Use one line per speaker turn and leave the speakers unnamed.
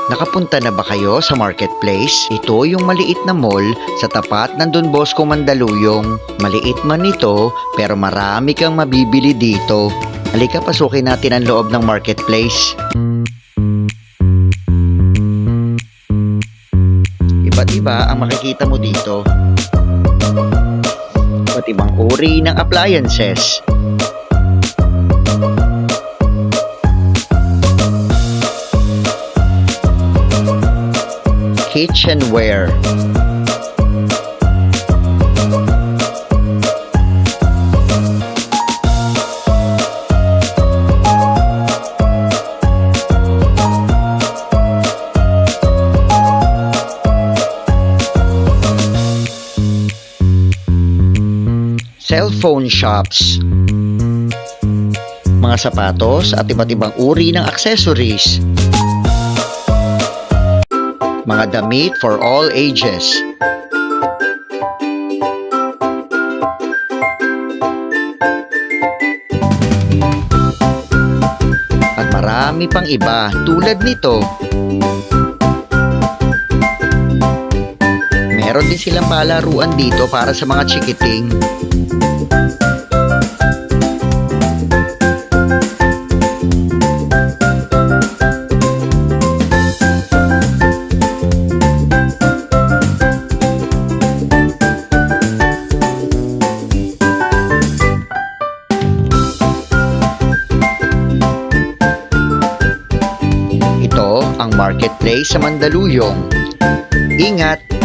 Nakapunta na ba kayo sa marketplace? Ito yung maliit na mall sa tapat ng Don Bosco, Mandaluyong. Maliit man ito pero marami kang mabibili dito. Halika, pasukin natin ang loob ng marketplace. Iba't iba ang makikita mo dito. Iba't ibang uri ng appliances. Kitchenware. Cellphone shops. Mga sapatos at iba't ibang uri ng accessories. Mga damit for all ages. At marami pang iba tulad nito. Meron din silang palaruan dito para sa mga chikiting. Ito ang marketplace sa Mandaluyong. Ingat!